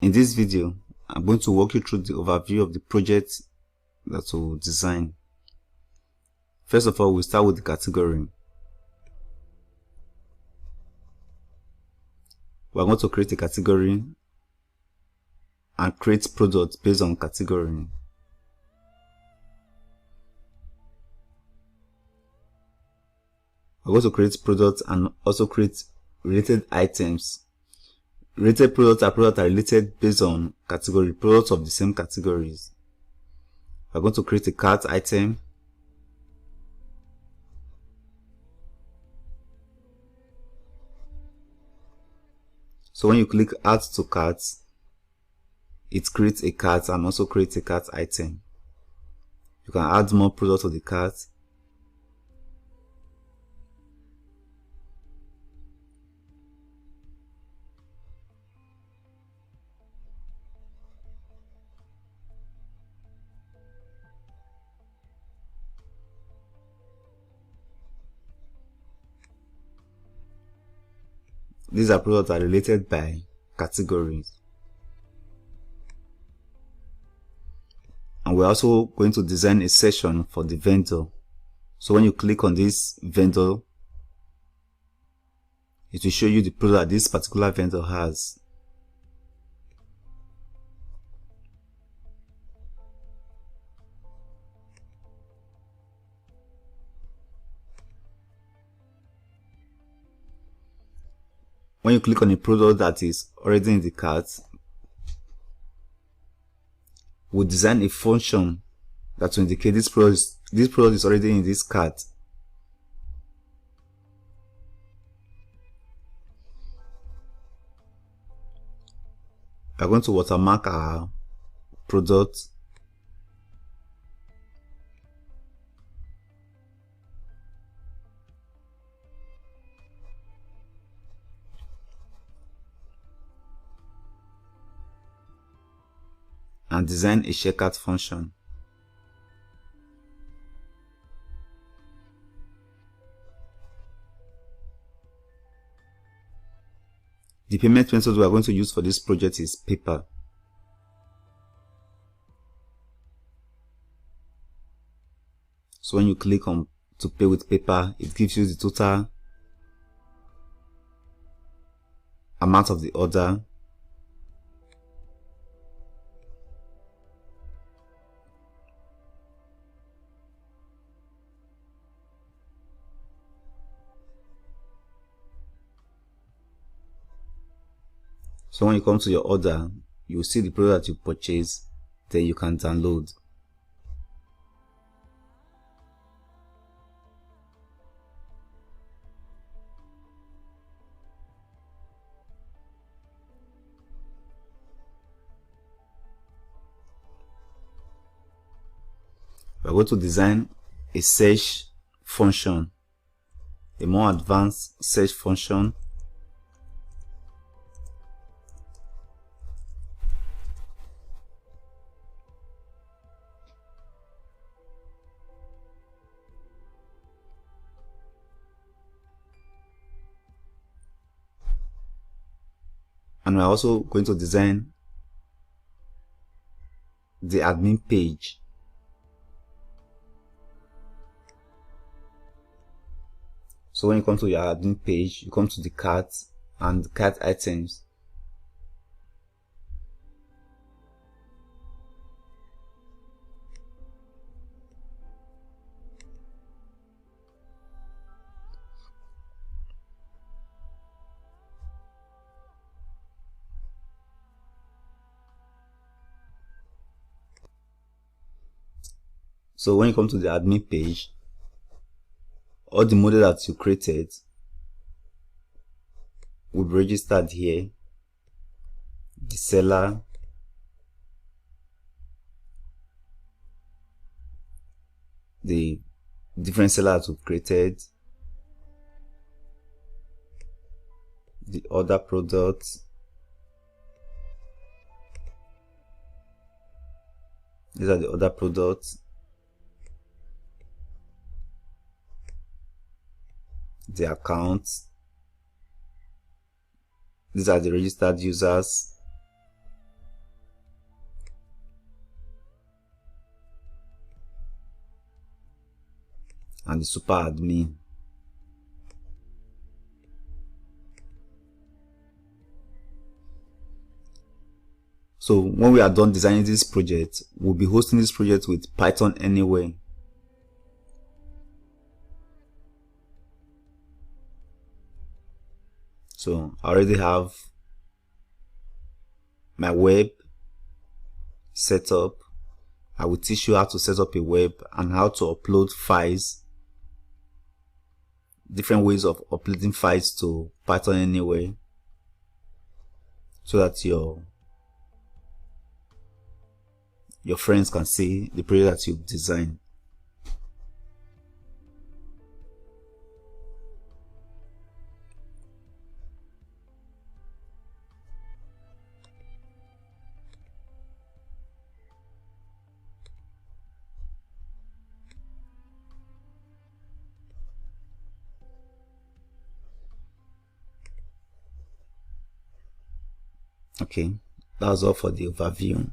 In this video, I'm going to walk you through the overview of the project that we'll design. First of all, we'll start with the category. We're going to create a category and create products based on category. We're going to create products and also create related items. Related products are products that are related based on category, products of the same categories. We're going to create a cart item. So when you click add to cart, it creates a cart and also creates a cart item. You can add more products to the cart. These are products that are related by categories. And we're also going to design a section for the vendor. So when you click on this vendor, it will show you the product that this particular vendor has. When you click on a product that is already in the cart, we'll design a function that will indicate this product is already in this cart. We're going to watermark our product. And design a checkout function. The payment method we are going to use for this project is PayPal. So when you click on to pay with PayPal, it gives you the total amount of the order. So when you come to your order, you will see the product that you purchase, then you can download. We're going to design a search function, a more advanced search function. And we're also going to design the admin page. So when you come to your admin page, you come to the cart and the cart items. So when you come to the admin page, all the model that you created will be registered here. The seller, the different sellers that we've created, the other products. These are the other products. The accounts. These are the registered users. and the super admin. So when we are done designing this project, we'll be hosting this project with Python anyway. So I already have my web set up. I will teach you how to set up a web and how to upload files, different ways of uploading files to Python anyway, so that your friends can see the project that you've designed. Okay, that's all for the overview.